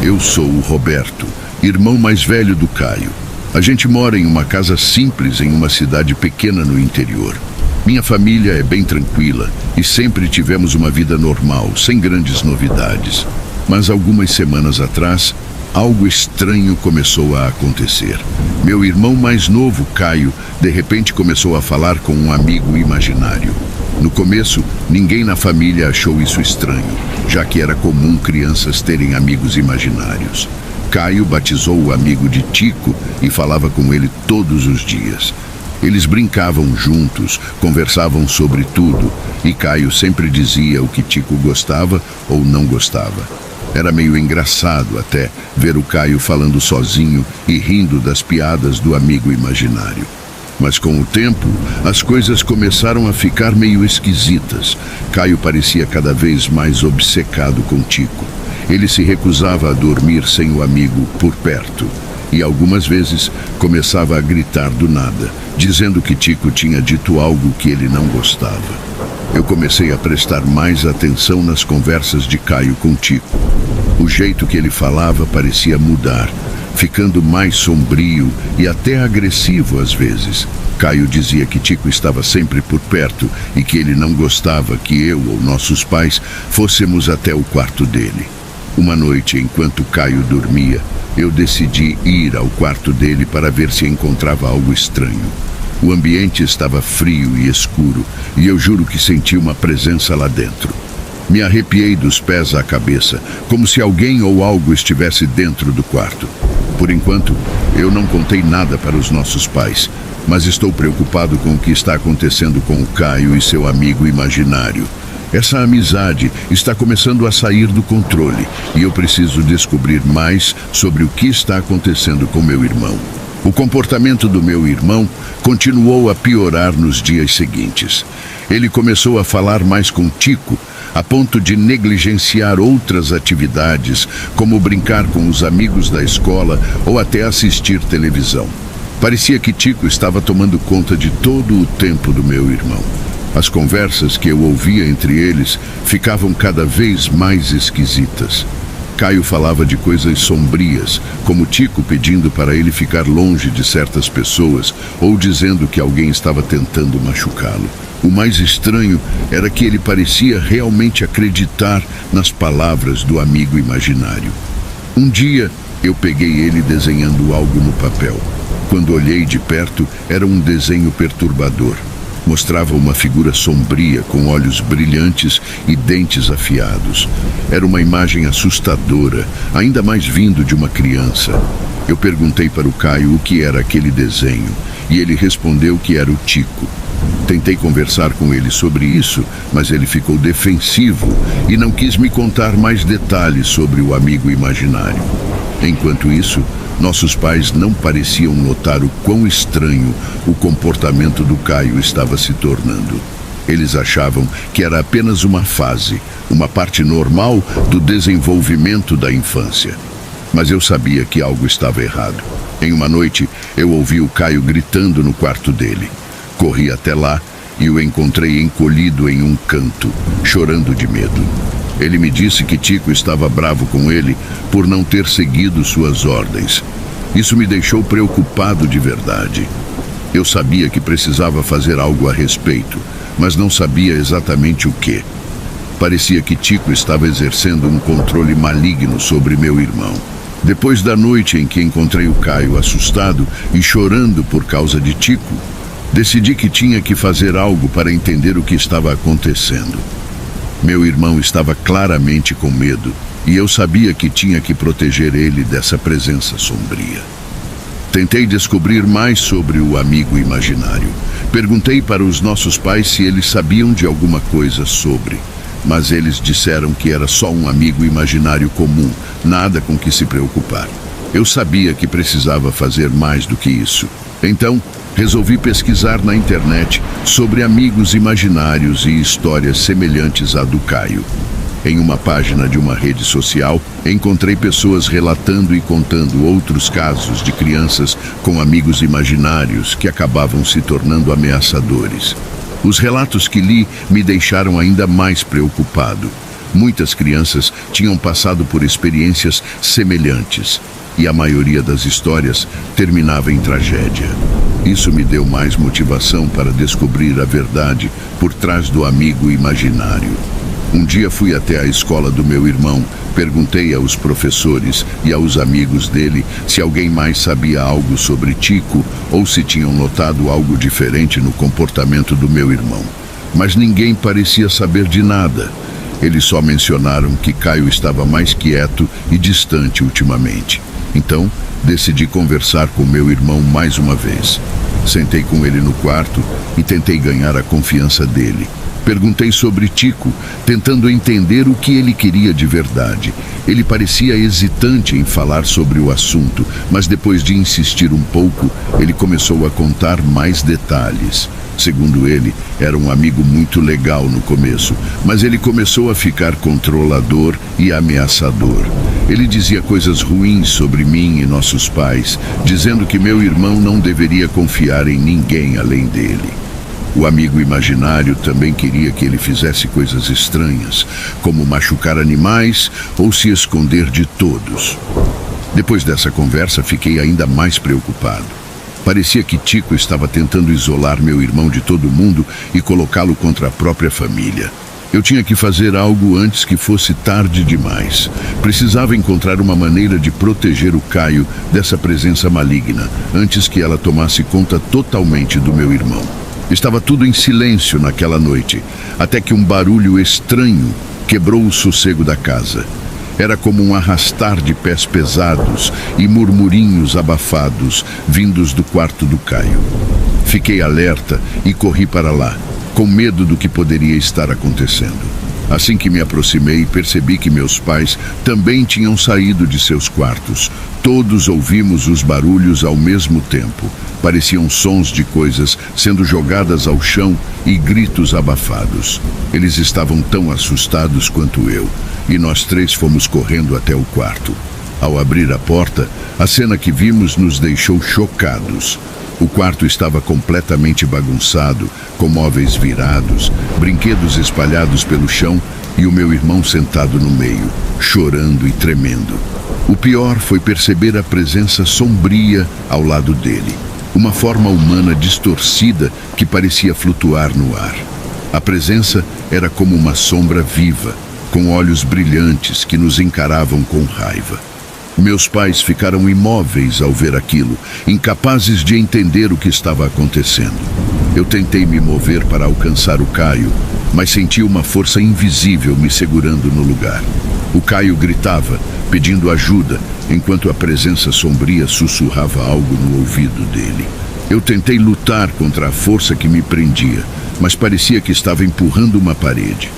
Eu sou o Roberto, irmão mais velho do Caio. A gente mora em uma casa simples em uma cidade pequena no interior. Minha família é bem tranquila e sempre tivemos uma vida normal, sem grandes novidades. Mas algumas semanas atrás, algo estranho começou a acontecer. Meu irmão mais novo, Caio, de repente começou a falar com um amigo imaginário. No começo, ninguém na família achou isso estranho, já que era comum crianças terem amigos imaginários. Caio batizou o amigo de Tico e falava com ele todos os dias. Eles brincavam juntos, conversavam sobre tudo, e Caio sempre dizia o que Tico gostava ou não gostava. Era meio engraçado até ver o Caio falando sozinho e rindo das piadas do amigo imaginário. Mas com o tempo, as coisas começaram a ficar meio esquisitas. Caio parecia cada vez mais obcecado com Tico. Ele se recusava a dormir sem o amigo por perto. E algumas vezes começava a gritar do nada, dizendo que Tico tinha dito algo que ele não gostava. Eu comecei a prestar mais atenção nas conversas de Caio com Tico. O jeito que ele falava parecia mudar, ficando mais sombrio e até agressivo às vezes. Caio dizia que Tico estava sempre por perto e que ele não gostava que eu ou nossos pais fôssemos até o quarto dele. Uma noite, enquanto Caio dormia, eu decidi ir ao quarto dele para ver se encontrava algo estranho. O ambiente estava frio e escuro e eu juro que senti uma presença lá dentro. Me arrepiei dos pés à cabeça, como se alguém ou algo estivesse dentro do quarto. Por enquanto, eu não contei nada para os nossos pais, mas estou preocupado com o que está acontecendo com o Caio e seu amigo imaginário. Essa amizade está começando a sair do controle e eu preciso descobrir mais sobre o que está acontecendo com meu irmão. O comportamento do meu irmão continuou a piorar nos dias seguintes. Ele começou a falar mais com Tico, a ponto de negligenciar outras atividades, como brincar com os amigos da escola ou até assistir televisão. Parecia que Tico estava tomando conta de todo o tempo do meu irmão. As conversas que eu ouvia entre eles ficavam cada vez mais esquisitas. Caio falava de coisas sombrias, como Tico pedindo para ele ficar longe de certas pessoas ou dizendo que alguém estava tentando machucá-lo. O mais estranho era que ele parecia realmente acreditar nas palavras do amigo imaginário. Um dia, eu peguei ele desenhando algo no papel. Quando olhei de perto, era um desenho perturbador. Mostrava uma figura sombria com olhos brilhantes e dentes afiados. Era uma imagem assustadora, ainda mais vindo de uma criança. Eu perguntei para o Caio o que era aquele desenho e ele respondeu que era o Tico. Tentei conversar com ele sobre isso, mas ele ficou defensivo e não quis me contar mais detalhes sobre o amigo imaginário. Enquanto isso, nossos pais não pareciam notar o quão estranho o comportamento do Caio estava se tornando. Eles achavam que era apenas uma fase, uma parte normal do desenvolvimento da infância. Mas eu sabia que algo estava errado. Em uma noite, eu ouvi o Caio gritando no quarto dele. Corri até lá e o encontrei encolhido em um canto, chorando de medo. Ele me disse que Tico estava bravo com ele por não ter seguido suas ordens. Isso me deixou preocupado de verdade. Eu sabia que precisava fazer algo a respeito, mas não sabia exatamente o que. Parecia que Tico estava exercendo um controle maligno sobre meu irmão. Depois da noite em que encontrei o Caio assustado e chorando por causa de Tico, decidi que tinha que fazer algo para entender o que estava acontecendo. Meu irmão estava claramente com medo e eu sabia que tinha que proteger ele dessa presença sombria. Tentei descobrir mais sobre o amigo imaginário. Perguntei para os nossos pais se eles sabiam de alguma coisa sobre, mas eles disseram que era só um amigo imaginário comum, nada com que se preocupar. Eu sabia que precisava fazer mais do que isso. Então, resolvi pesquisar na internet sobre amigos imaginários e histórias semelhantes à do Caio. Em uma página de uma rede social, encontrei pessoas relatando e contando outros casos de crianças com amigos imaginários que acabavam se tornando ameaçadores. Os relatos que li me deixaram ainda mais preocupado. Muitas crianças tinham passado por experiências semelhantes e a maioria das histórias terminava em tragédia. Isso me deu mais motivação para descobrir a verdade por trás do amigo imaginário. Um dia fui até a escola do meu irmão, perguntei aos professores e aos amigos dele se alguém mais sabia algo sobre Tico ou se tinham notado algo diferente no comportamento do meu irmão. Mas ninguém parecia saber de nada. Eles só mencionaram que Caio estava mais quieto e distante ultimamente. Então, decidi conversar com meu irmão mais uma vez. Sentei com ele no quarto e tentei ganhar a confiança dele. Perguntei sobre Tico, tentando entender o que ele queria de verdade. Ele parecia hesitante em falar sobre o assunto, mas depois de insistir um pouco, ele começou a contar mais detalhes. Segundo ele, era um amigo muito legal no começo, mas ele começou a ficar controlador e ameaçador. Ele dizia coisas ruins sobre mim e nossos pais, dizendo que meu irmão não deveria confiar em ninguém além dele. O amigo imaginário também queria que ele fizesse coisas estranhas, como machucar animais ou se esconder de todos. Depois dessa conversa, fiquei ainda mais preocupado. Parecia que Tico estava tentando isolar meu irmão de todo mundo e colocá-lo contra a própria família. Eu tinha que fazer algo antes que fosse tarde demais. Precisava encontrar uma maneira de proteger o Caio dessa presença maligna, antes que ela tomasse conta totalmente do meu irmão. Estava tudo em silêncio naquela noite, até que um barulho estranho quebrou o sossego da casa. Era como um arrastar de pés pesados e murmurinhos abafados vindos do quarto do Caio. Fiquei alerta e corri para lá, com medo do que poderia estar acontecendo. Assim que me aproximei, percebi que meus pais também tinham saído de seus quartos. Todos ouvimos os barulhos ao mesmo tempo. Pareciam sons de coisas sendo jogadas ao chão e gritos abafados. Eles estavam tão assustados quanto eu, e nós três fomos correndo até o quarto. Ao abrir a porta, a cena que vimos nos deixou chocados. O quarto estava completamente bagunçado, com móveis virados, brinquedos espalhados pelo chão e o meu irmão sentado no meio, chorando e tremendo. O pior foi perceber a presença sombria ao lado dele, uma forma humana distorcida que parecia flutuar no ar. A presença era como uma sombra viva, com olhos brilhantes que nos encaravam com raiva. Meus pais ficaram imóveis ao ver aquilo, incapazes de entender o que estava acontecendo. Eu tentei me mover para alcançar o Caio, mas senti uma força invisível me segurando no lugar. O Caio gritava, pedindo ajuda, enquanto a presença sombria sussurrava algo no ouvido dele. Eu tentei lutar contra a força que me prendia, mas parecia que estava empurrando uma parede.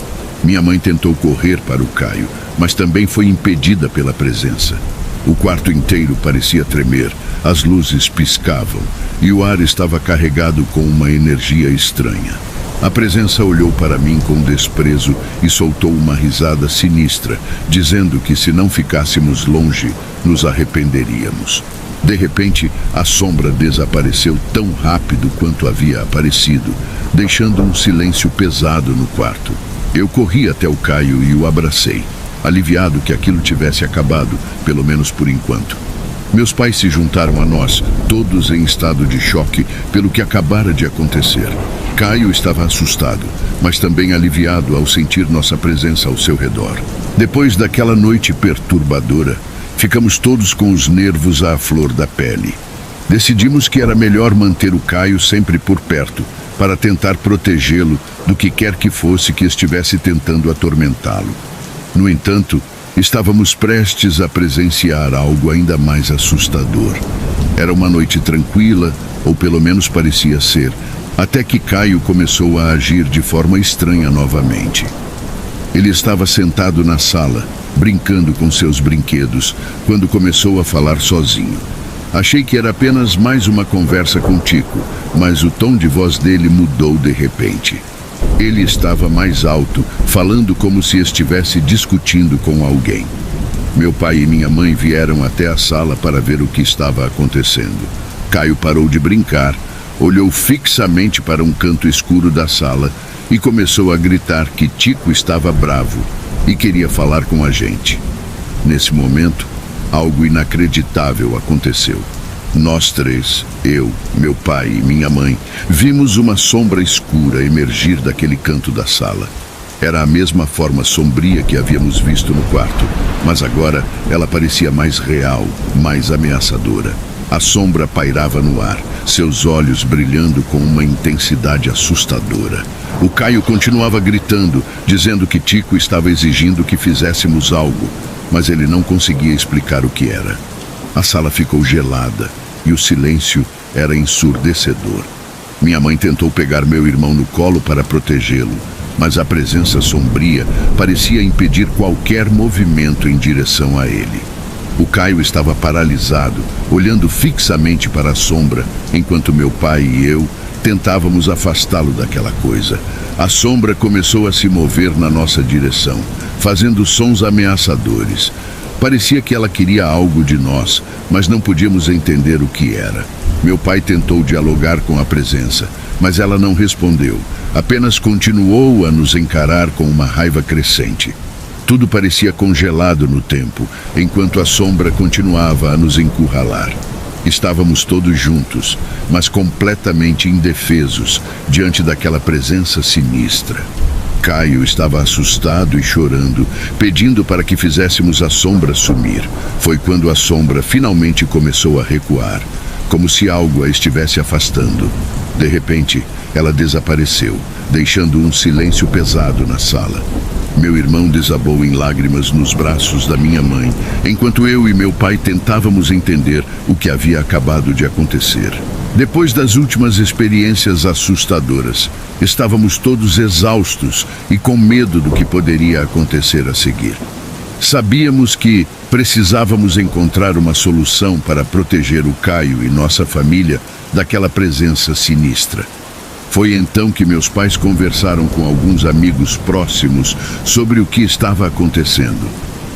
Minha mãe tentou correr para o Caio, mas também foi impedida pela presença. O quarto inteiro parecia tremer, as luzes piscavam e o ar estava carregado com uma energia estranha. A presença olhou para mim com desprezo e soltou uma risada sinistra, dizendo que se não ficássemos longe, nos arrependeríamos. De repente, a sombra desapareceu tão rápido quanto havia aparecido, deixando um silêncio pesado no quarto. Eu corri até o Caio e o abracei, aliviado que aquilo tivesse acabado, pelo menos por enquanto. Meus pais se juntaram a nós, todos em estado de choque pelo que acabara de acontecer. Caio estava assustado, mas também aliviado ao sentir nossa presença ao seu redor. Depois daquela noite perturbadora, ficamos todos com os nervos à flor da pele. Decidimos que era melhor manter o Caio sempre por perto, para tentar protegê-lo do que quer que fosse que estivesse tentando atormentá-lo. No entanto, estávamos prestes a presenciar algo ainda mais assustador. Era uma noite tranquila, ou pelo menos parecia ser, até que Caio começou a agir de forma estranha novamente. Ele estava sentado na sala, brincando com seus brinquedos, quando começou a falar sozinho. Achei que era apenas mais uma conversa com Tico, mas o tom de voz dele mudou de repente. Ele estava mais alto, falando como se estivesse discutindo com alguém. Meu pai e minha mãe vieram até a sala para ver o que estava acontecendo. Caio parou de brincar, olhou fixamente para um canto escuro da sala e começou a gritar que Tico estava bravo. e queria falar com a gente. Nesse momento, algo inacreditável aconteceu. Nós três, eu, meu pai e minha mãe, vimos uma sombra escura emergir daquele canto da sala. Era a mesma forma sombria que havíamos visto no quarto, mas agora ela parecia mais real, mais ameaçadora. A sombra pairava no ar, seus olhos brilhando com uma intensidade assustadora. O Caio continuava gritando, dizendo que Tico estava exigindo que fizéssemos algo, mas ele não conseguia explicar o que era. A sala ficou gelada e o silêncio era ensurdecedor. Minha mãe tentou pegar meu irmão no colo para protegê-lo, mas a presença sombria parecia impedir qualquer movimento em direção a ele. O Caio estava paralisado, olhando fixamente para a sombra, enquanto meu pai e eu tentávamos afastá-lo daquela coisa. A sombra começou a se mover na nossa direção, fazendo sons ameaçadores. Parecia que ela queria algo de nós, mas não podíamos entender o que era. Meu pai tentou dialogar com a presença, mas ela não respondeu. Apenas continuou a nos encarar com uma raiva crescente. Tudo parecia congelado no tempo, enquanto a sombra continuava a nos encurralar. Estávamos todos juntos, mas completamente indefesos diante daquela presença sinistra. Caio estava assustado e chorando, pedindo para que fizéssemos a sombra sumir. Foi quando a sombra finalmente começou a recuar, como se algo a estivesse afastando. De repente, ela desapareceu, deixando um silêncio pesado na sala. Meu irmão desabou em lágrimas nos braços da minha mãe, enquanto eu e meu pai tentávamos entender o que havia acabado de acontecer. Depois das últimas experiências assustadoras, estávamos todos exaustos e com medo do que poderia acontecer a seguir. Sabíamos que precisávamos encontrar uma solução para proteger o Caio e nossa família daquela presença sinistra. Foi então que meus pais conversaram com alguns amigos próximos sobre o que estava acontecendo.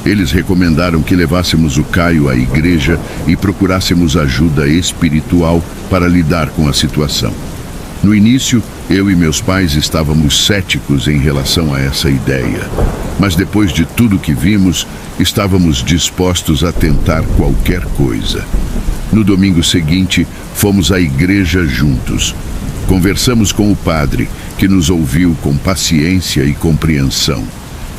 Eles recomendaram que levássemos o Caio à igreja e procurássemos ajuda espiritual para lidar com a situação. No início, eu e meus pais estávamos céticos em relação a essa ideia, mas depois de tudo que vimos, estávamos dispostos a tentar qualquer coisa. No domingo seguinte, fomos à igreja juntos. Conversamos com o padre, que nos ouviu com paciência e compreensão.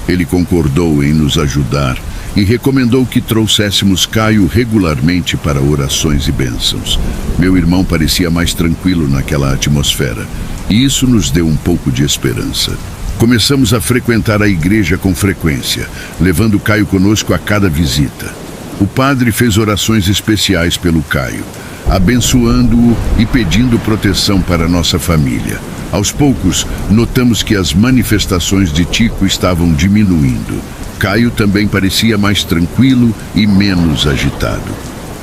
Ele concordou em nos ajudar e recomendou que trouxéssemos Caio regularmente para orações e bênçãos. Meu irmão parecia mais tranquilo naquela atmosfera, e isso nos deu um pouco de esperança. Começamos a frequentar a igreja com frequência, levando Caio conosco a cada visita. O padre fez orações especiais pelo Caio, abençoando-o e pedindo proteção para nossa família. Aos poucos, notamos que as manifestações de Tico estavam diminuindo. Caio também parecia mais tranquilo e menos agitado.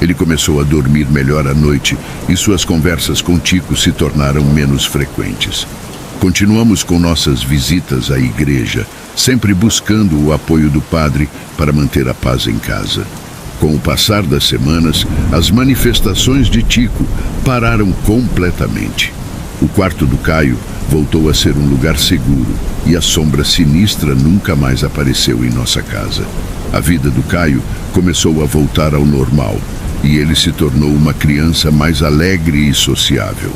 Ele começou a dormir melhor à noite e suas conversas com Tico se tornaram menos frequentes. Continuamos com nossas visitas à igreja, sempre buscando o apoio do padre para manter a paz em casa. Com o passar das semanas, as manifestações de Tico pararam completamente. O quarto do Caio voltou a ser um lugar seguro e a sombra sinistra nunca mais apareceu em nossa casa. A vida do Caio começou a voltar ao normal e ele se tornou uma criança mais alegre e sociável.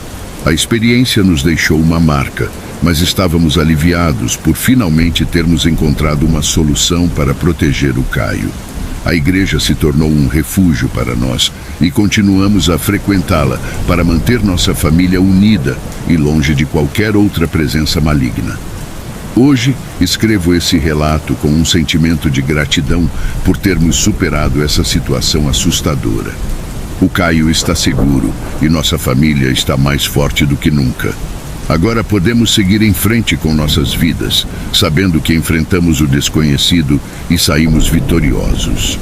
A experiência nos deixou uma marca, mas estávamos aliviados por finalmente termos encontrado uma solução para proteger o Caio. A igreja se tornou um refúgio para nós e continuamos a frequentá-la para manter nossa família unida e longe de qualquer outra presença maligna. Hoje, escrevo esse relato com um sentimento de gratidão por termos superado essa situação assustadora. O Caio está seguro e nossa família está mais forte do que nunca. Agora podemos seguir em frente com nossas vidas, sabendo que enfrentamos o desconhecido e saímos vitoriosos.